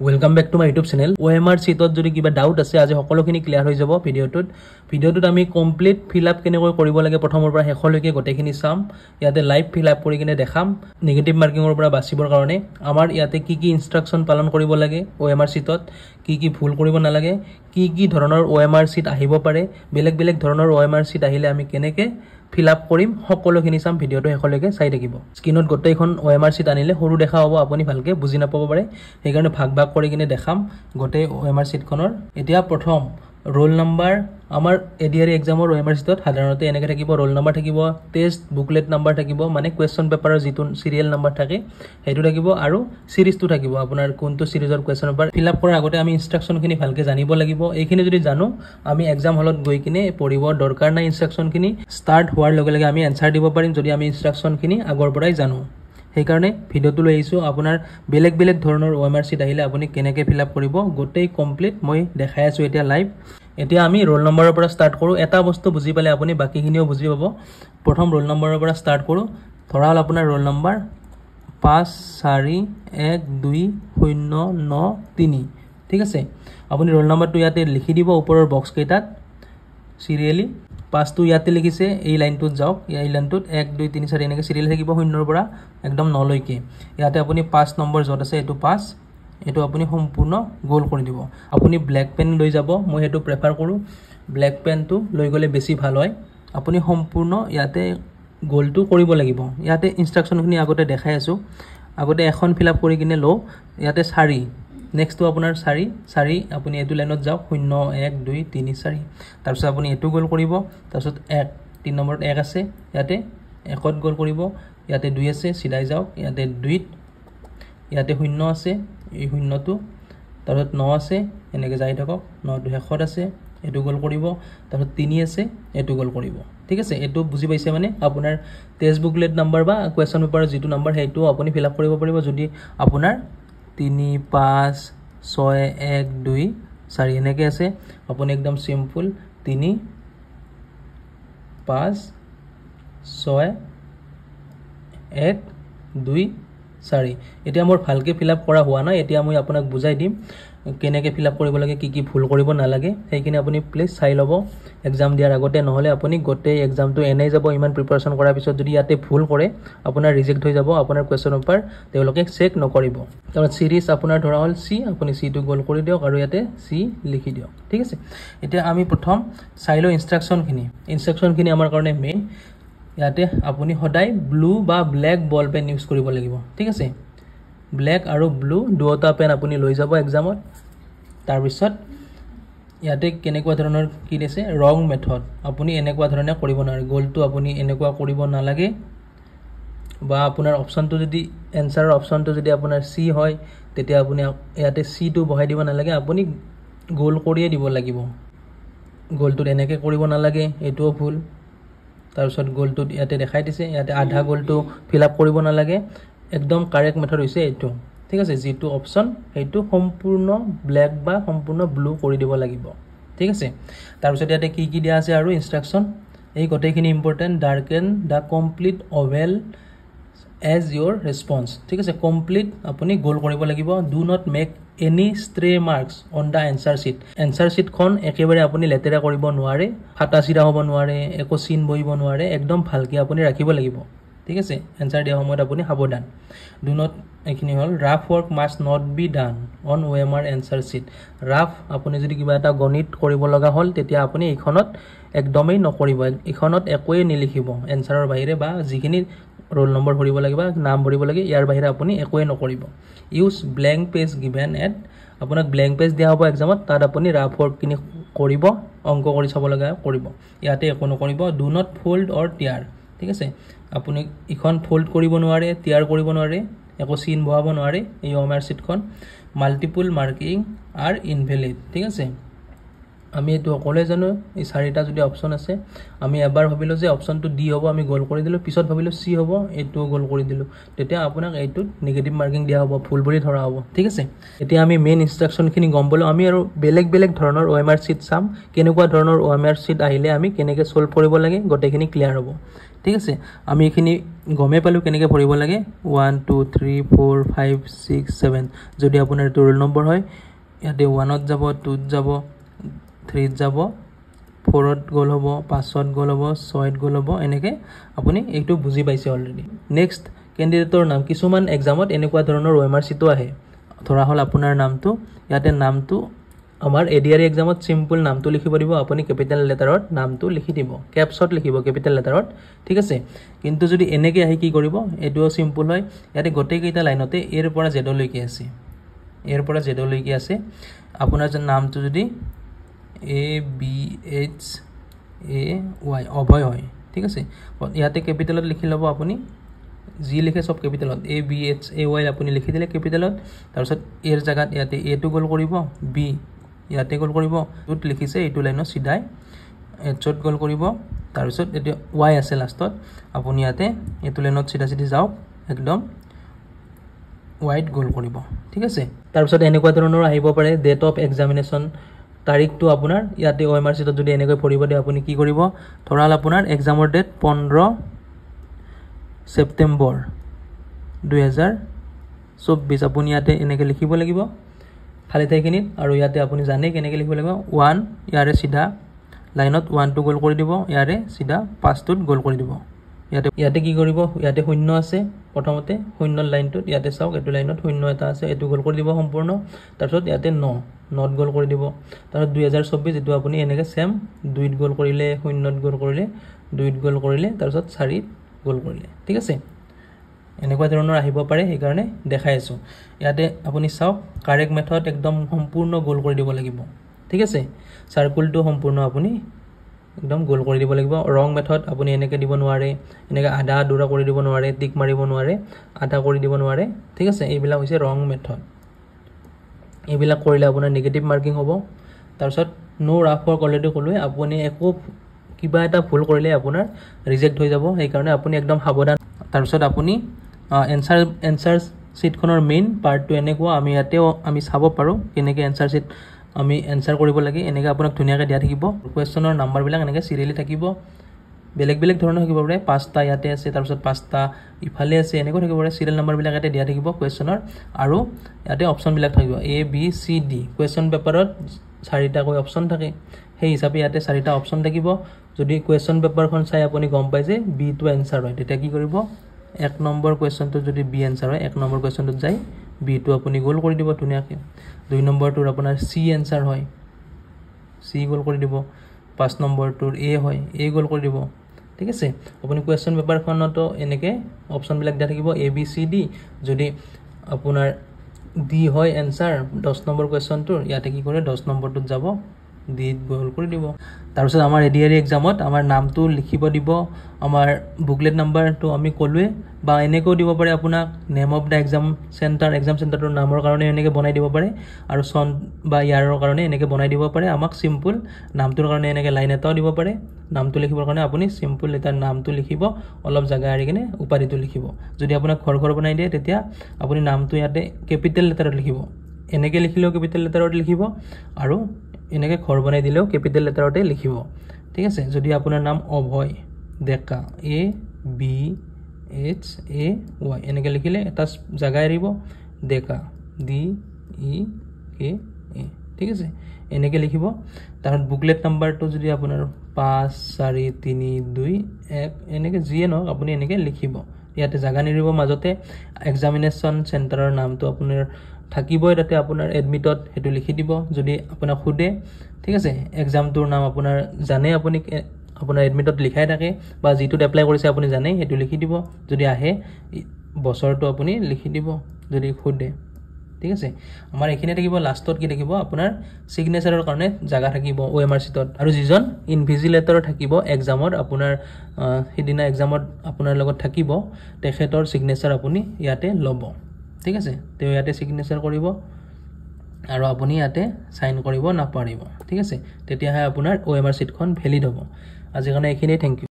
Welcome back to my YouTube channel. OMR sheetot jodi kiba doubt ase aji hokolokhini clear hoi jabo videotut ami complete fill up kene koi koribo lage prothomor pora hekholoke gotekhini sam yate live fill up kori kine dekham negative marking or pora basibor karone amar yate ki instruction palon koribo lage OMR sheetot ki bhul koribo na lage ki dhoronor OMR sheet ahibo pare belek dhoronor OMR sheet ahile ami keneke fill up কৰিম সকলোখিনি সাম ভিডিওটো হেকলৈকে চাই থাকিব স্ক্ৰিনত গোটেইখন OMR sheet আনিলে সৰু দেখা হ'ব আপুনি ভালকে বুজি নাপাব পাৰে সেই কাৰণে ভাগ কৰি কিনে দেখাম গোটেই OMR sheet খনৰ এতিয়া প্ৰথম roll number আমাৰ এডিআৰই এক্সামৰ OMR sheetত সাধাৰণতে এনেকৈ থাকিব roll number থাকিব টেষ্ট বুকলেট নাম্বাৰ থাকিব মানে কোৱেশ্চন পেপাৰৰ যিটো সিৰিয়েল নাম্বাৰ থাকে হেতু থাকিব আৰু সিৰিজটো থাকিব আপোনাৰ কোনটো সিৰিজৰ কোৱেশ্চন পেপাৰ ফিল আপ কৰাৰ আগতে আমি ইনস্ট্ৰাকশনখিনি ভালকে জানিব লাগিব এইখিনি যদি জানো আমি এক্সাম হলত গৈ কিনে পঢ়িব দৰকাৰ নাই ইনস্ট্ৰাকশনখিনি স্টাৰ্ট হোৱাৰ লগে লগে আমি আনসাৰ দিব পাৰিম যদি আমি ইনস্ট্ৰাকশনখিনি আগৰ পৰাই জানো সেই কাৰণে ভিডিওটো লৈ আহিছো আপোনাৰ বেলেগ ধৰণৰ OMR sheet আহিলে আপুনি কেনেকৈ ফিল আপ কৰিব গোটেই কমপ্লিট মই দেখাই আছো এতিয়া লাইভ এতিয়া আমি roll number পৰা স্টাৰ্ট কৰো এটা বস্তু বুজি পালে আপুনি বাকিখিনিও বুজি পাব প্ৰথম roll number পৰা স্টাৰ্ট কৰো ধৰা হল আপোনাৰ roll number 541209 ঠিক আছে আপুনি roll number টো ইয়াতে লিখি দিব ওপৰৰ বক্স কেইটাত সিৰিয়েলি পাঁচটো ইয়াতে লিখিছে এই লাইনটোত যাওক এই লাইনটোত 1 2 3 4 এনেকৈ সিৰিয়েল থাকিব শূন্যৰ পৰা একদম 9 লৈকে ইয়াতে আপুনি 5 নম্বৰ যত আছে এটো 5 এটো আপুনি সম্পূৰ্ণ গোল কৰি দিব আপুনি ব্ল্যাক পেন লৈ যাব মই হেতু প্ৰেফাৰ কৰো ব্ল্যাক পেনটো লৈ গলে বেছি ভাল হয় আপুনি সম্পূৰ্ণ ইয়াতে গোলটো কৰিব লাগিব ইয়াতে ইনস্ট্ৰাকশনখিনি আগতে দেখাই আছো আগতে এখন ফিল আপ কৰি কিনে লো ইয়াতে 4 নেক্সট তো আপোনাৰ 4 আপুনি এটো লাইনত যাওক 0 1 2 3 4 তাৰপিছত আপুনি এটো গোল কৰিব তাৰপিছত 1 3 নম্বৰত 1 আছে ইয়াতে 1ত গোল কৰিব ইয়াতে 2 আছে সিধাই যাওক ইয়াতে 2 ইয়াতে 0 আছে এই 0টো তাৰপিছত 9 আছে এনেকৈ যাই থাকক 9টো শেষত আছে এটো গোল কৰিব তাৰপিছত 3 আছে এটো গোল কৰিব ঠিক আছে এটো বুজি পাইছে মানে আপোনাৰ টেক্সট বুকলেট নাম্বাৰ বা কোৱেশ্চন পেপাৰৰ যেটো নাম্বাৰ হেতু আপুনি ফিল আপ কৰিব পাৰিব যদি আপোনাৰ 3 5 6 1 2 4 এনেকৈ আছে আপুনি একদম সিম্পল 3 5 6 1 2 4 এতিয়া মোৰ ভালকে ফিল আপ কৰা হোৱা নাই এতিয়া মই আপোনাক বুজাই দিম কেনেকৈ ফিল আপ কৰিব লাগে কি ভুল কৰিব না লাগে সেইখিনি আপুনি প্লিজ চাই লব এক্সাম দিয়াৰ আগতে নহলে আপুনি গোটেই এক্সামটো এনে যাব ইমান প্ৰিপাৰেচন কৰাৰ পিছত যদি ইয়াতে ভুল কৰে আপোনাৰ ৰিজেক্ট হৈ যাব আপোনাৰ কোৱেশ্চন পেপাৰ তেওঁলোকে চেক নকৰিব তাৰপৰা সিৰিজ আপোনাৰ ধৰা হল সি আপুনি সি টো গোল কৰি দিয়ক আৰু ইয়াতে সি লিখি দিয়ক ঠিক আছে এতিয়া আমি প্ৰথম চাইলো ইনস্ট্ৰাকশনখিনি আমাৰ কাৰণে মেইন ইয়াতে আপুনি সদায় ব্লু বা ব্ল্যাক বল পেন ইউজ কৰিব লাগিব ঠিক আছে ব্ল্যাক আৰু ব্লু দুটা পেন আপুনি লৈ যাব এক্সামত তাৰ পিছত ইয়াতে কেনেকুৱা ধৰণৰ কি দিছে ৰং মেথড আপুনি এনেকুৱা ধৰণে কৰিব নোৱাৰে গোলটো আপুনি এনেকুৱা কৰিব না লাগে বা আপোনাৰ অপচনটো যদি এনসাৰৰ অপচনটো যদি আপোনাৰ সি হয় তেতিয়া আপুনি ইয়াতে সি টো বহাই দিব না লাগে আপুনি গোল কৰিয়ে দিব লাগিব গোলটো এনেকৈ কৰিব না লাগে এটোও ভুল তাৰপিছত গোলটো ইয়াতে দেখাই দিছে ইয়াতে আধা গোলটো ফিল আপ কৰিব না লাগে একদম কাৰেক্ট মেথড হৈছে এটো ঠিক আছে যেটো অপচন হেতু সম্পূৰ্ণ ব্ল্যাক বা সম্পূৰ্ণ ব্লু কৰি দিব লাগিব ঠিক আছে তাৰপিছত ইয়াতে কি দিয়া আছে আৰু ইনস্ট্ৰাকশন এই গোটেইখিনি important darken the complete oval as your response ঠিক আছে কমপ্লিট আপুনি গোল কৰিব লাগিব do not make any stray marks on the answer sheet খন একেবাৰে আপুনি লেতেৰা কৰিব নোৱাৰে ফাটা চিৰা হ'ব নোৱাৰে একো চিন বহিব নোৱাৰে একদম ভালকে আপুনি ৰাখিব লাগিব ঠিক আছে এনসাৰ দিয়া সময়ত আপুনি সাৱধান do not এখিনি হল rough work must not be done on OMR answer sheet rough আপুনি যদি কিবা এটা গণিত কৰিব লগা হল তেতিয়া আপুনি এইখনত একদমই নকৰিব এইখনত একোৱে নিলিখিব এনসাৰৰ বাহিৰে বা যিখিনি roll number ভৰিব লাগিব নাম ভৰিব লাগে ইয়াৰ বাহিৰে আপুনি একোৱে নকৰিব use blank page given at আপোনাক blank page দিয়া হ'ব এক্সামত তাত আপুনি rough work কিনি কৰিব অংক কৰি চাব লগা কৰিব ইয়াতে একো নকৰিব do not fold or tear ঠিক আছে আপুনি ইখন ফোল্ড কৰিব নোৱাৰে টিয়াৰ কৰিব নোৱাৰে একো চিন বহাব নোৱাৰে এই OMR sheet খন মাল্টিপল মাৰ্কিং আৰ ইনভ্যালিড ঠিক আছে আমি এইটো অকলে জানো এই চাৰিটা যদি অপশ্যন আছে আমি এবাৰ ভাবিলোঁ যে অপশ্যনটো ডি হ'ব আমি গোল কৰি দিলোঁ পিছত ভাবিলোঁ চি হ'ব এইটোও গোল কৰি দিলোঁ তেতিয়া আপোনাক এইটোত নিগেটিভ মাৰ্কিং দিয়া হ'ব ভুল বুলি ধৰা হ'ব ঠিক আছে এতিয়া আমি মেইন ইনষ্ট্ৰাকশ্যনখিনি গম পালোঁ আমি আৰু বেলেগ বেলেগ ধৰণৰ OMR চিট চাম কেনেকুৱা ধৰণৰ OMR চিট আহিলে আমি কেনেকৈ ছল্ভ কৰিব লাগে গোটেইখিনি ক্লিয়াৰ হ'ব ঠিক আছে আমি এইখিনি গমেই পালোঁ কেনেকৈ ভৰিব লাগে 1 2 3 4 5 6 7 যদি আপোনাৰ এইটো ৰোল নম্বৰ হয় ইয়াতে 1ত যাব 2ত যাব 3ত যাব 4ত গ'ল হ'ব 5ত গ'ল হ'ব 6ত গ'ল হ'ব এনেকৈ আপুনি এইটো বুজি পাইছে অলৰেডি নেক্সট কেণ্ডিডেটৰ নাম কিছুমান এক্সামত এনেকুৱা ধৰণৰ OMR চিটো আহে ধৰা হ'ল আপোনাৰ নামটো ইয়াতে নামটো আমাৰ ADR এক্সামত সিম্পল নামটো লিখিব দিব আপুনি ক্যাপিটাল লেটাৰত নামটো লিখি দিব ক্যাপছত লিখিব ক্যাপিটাল লেটাৰত ঠিক আছে কিন্তু যদি এনেকৈ আহি কি কৰিব এটোও সিম্পল হয় ইয়াতে গোটেই কেইটা লাইনতে এৰ পৰা জেডলৈকে আছে এৰ পৰা জেডলৈকে আছে আপোনাৰ যে নামটো যদি ABHAY অভয় হয় ঠিক আছে ইয়াতে ক্যাপিটালত লিখি লব আপুনি জি লিখে সব ক্যাপিটালত ABHAY আপুনি লিখি দিলে ক্যাপিটালত তাৰ পিছত এৰ জায়গাত ইয়াতে এ টু গোল কৰিব বি ইয়াতে গোল কৰিব টুত লিখিছে এইটো লাইনত সিধাই এচত গোল কৰিব তাৰ পিছত এটো ওয়াই আছে লাষ্টত আপুনি ইয়াতে এইটো লাইনত সিধা সিধি যাওক একদম ওয়াইট গোল কৰিব ঠিক আছে তাৰ পিছত এনেকুৱা ধৰণৰ আহিব পাৰে ডেট অফ এক্সামিনেশন তাৰিখটো আপোনাৰ ইয়াতে OMR চিটত যদি এনেকৈ পঢ়িব দিয়ে আপুনি কি কৰিব ধৰাল আপোনাৰ এক্সামৰ ডেট 15 সেপ্টেম্বৰ 2024 আপুনি ইয়াতে এনেকৈ লিখিব লাগিব খালি ঠাইখিনিত আৰু ইয়াতে আপুনি জানে কেনেকৈ লিখিব লাগিব 1 ইয়াৰে সিধা লাইনত 1 টু গোল কৰি দিব ইয়াৰে সিধা 5 টুত গোল কৰি দিব ইয়াতে কি কৰিব ইয়াতে শূন্য আছে প্ৰথমতে শূন্যৰ লাইনটোত ইয়াতে চাওক এটো লাইনত শূন্য এটা আছে এটো গোল কৰি দিব সম্পূৰ্ণ তাৰপিছত ইয়াতে 9 নট গোল কৰি দিব তাৰপিছত 2024 এটো আপুনি এনেকৈ সেম 2ত গোল কৰিলে শূন্যত গোল কৰিলে 2ত গোল কৰিলে তাৰপিছত 4ত গোল কৰিলে ঠিক আছে এনেকুৱা ধৰণৰ আহিব পাৰে এই কাৰণে দেখাই আছো ইয়াতে আপুনি চাওক কাৰেক্ট মেথড একদম সম্পূৰ্ণ গোল কৰি দিব লাগিব ঠিক আছে সাৰ্কুলটো সম্পূৰ্ণ আপুনি একদম গোল কৰি দিব লাগিব ৰং মেথড আপুনি এনেকৈ দিব নোৱাৰে এনেকৈ আধা আধুৰা কৰি দিব নোৱাৰে টিক মাৰিব নোৱাৰে আধা কৰি দিব নোৱাৰে ঠিক আছে এইবিলাক হৈছে ৰং মেথড এইবিলাক কৰিলে আপোনাৰ নেগেটিভ মাৰ্কিং হ'ব তাৰপিছত নো ৰাফ ফৰ অলৰেডি ক'লোৱে আপুনি একো কিবা এটা ভুল কৰিলে আপোনাৰ ৰিজেক্ট হৈ যাব সেই কাৰণে আপুনি একদম সাৱধান তাৰপিছত আপুনি এনসাৰ শীটখনৰ মেইন পাৰ্টটো এনেকুৱা আমি ইয়াতেও আমি চাব পাৰো কেনেকৈ এনসাৰ শীট আমি এনসাৰ কৰিব লাগে এনেকৈ আপোনাক ধুনিয়াকৈ দিয়া থাকিব কোৱেশ্চনৰ নাম্বাৰবিলাক এনেকৈ সিৰিয়ালি থাকিব বেলেগ বেলেগ ধৰণৰ থাকিব পাৰে পাঁচটা ইয়াতে আছে তাৰপিছত পাঁচটা ইফালে আছে এনেকৈ থাকিব পাৰে সিৰিয়াল নাম্বাৰবিলাক ইয়াতে দিয়া থাকিব কোৱেশ্চনৰ আৰু ইয়াতে অপচনবিলাক থাকিব A B C D question পেপাৰত চাৰিটা কৈ অপচন থাকে সেই হিচাপে ইয়াতে চাৰিটা অপচন থাকিব যদি কোৱেশ্চন পেপাৰখন চাই আপুনি গম পায় যে বি টু এনসাৰ হয় তেতিয়া কি কৰিব এক নম্বৰ কোৱেশ্চনটো যদি বি এনসাৰ হয় এক নম্বৰ কোৱেশ্চনটোত যাই বি টু আপুনি গোল কৰি দিব ধুনিয়াকৈ দুই নম্বৰটোৰ আপোনাৰ সি এনসাৰ হয় সি গোল কৰি দিব পাঁচ নম্বৰটোৰ এ হয় এ গোল কৰি দিব ঠিক আছে আপুনি কোৱেশ্চন পেপাৰখনতো এনেকৈ অপচনবিলাক দিয়া থাকিব A B C D যদি আপোনাৰ ডি হয় এনসাৰ 10 নম্বৰ কোৱেশ্চনটোৰ ইয়াতে কি কৰে 10 নম্বৰটোত যাব ডি গোল কৰি দিব তাৰপিছত আমাৰ এডিআৰই এক্সামত আমাৰ নামটো লিখিব দিব আমাৰ বুকলেট নাম্বাৰটো আমি ক'লোৱে বা এনেকৈ দিব পাৰে আপোনাক নেম অফ দা এক্সাম চেণ্টাৰটোৰ নামৰ কাৰণে এনেকৈ বনাই দিব পাৰে আৰু সন বা ইয়াৰৰ কাৰণে এনেকৈ বনাই দিব পাৰে আমাক সিম্পল নামটোৰ কাৰণে এনেকৈ লাইন এটাও দিব পাৰে নামটো লিখিবৰ কাৰণে আপুনি সিম্পল এটা নামটো লিখিব অলপ জায়গা এৰি কিনে উপাধিটো লিখিব যদি আপোনাক ঘৰ বনাই দিয়ে তেতিয়া আপুনি নামটো ইয়াতে কেপিটেল লেটাৰত লিখিব এনেকৈ লিখিলেও কেপিটেল লেটাৰত লিখিব আৰু এনেকৈ ঘৰ বনাই দিলেও কেপিটেল লেটাৰতে লিখিব ঠিক আছে যদি আপোনাৰ নাম অভয় ডেকা ABHAY এনেকৈ লিখিলে এটা জায়গা এৰিব ডেকা DEKA ঠিক আছে এনেকৈ লিখিব তাৰপিছত বুকলেট নাম্বাৰটো যদি আপোনাৰ 5 4 3 2 1 এনেকৈ যিয়ে নহওক আপুনি এনেকৈ লিখিব ইয়াতে জায়গা নিৰিব মাজতে এক্সামিনেশ্যন চেণ্টাৰৰ নামটো আপোনাৰ থাকিবই তাতে আপোনাৰ এডমিটত হেতু লিখি দিব যদি আপোনাক খুদে ঠিক আছে এক্সামটোৰ নাম আপোনাৰ জানে আপুনি আপোনাৰ এডমিটত লিখাই থাকে বা যিটোত এপ্লাই কৰিছে আপুনি জানে হেতু লিখি দিব যদি আহে বছৰটো আপুনি লিখি দিব যদি খুদে ঠিক আছে আমাৰ এখিনি থাকিব লাষ্টত কি থাকিব আপোনাৰ সিগনেচাৰৰ কাৰণে জায়গা থাকিব OMR চিটত আৰু যিজন ইনভিজিলেটৰ থাকিব এক্সামত আপোনাৰ হিদিনা এক্সামত আপোনাৰ লগত থাকিব তেখেতৰ সিগনেচাৰ আপুনি ইয়াতে ল'ব ঠিক আছে তেওঁ ইয়াতে সিগনেচাৰ কৰিব আৰু আপুনি ইয়াতে সাইন কৰিব নাপাৰিব ঠিক আছে তেতিয়াহে আপোনাৰ OMR চিটখন ভ্যালিড হ'ব আজিৰ কাৰণে এইখিনিয়ে থ্যাংক ইউ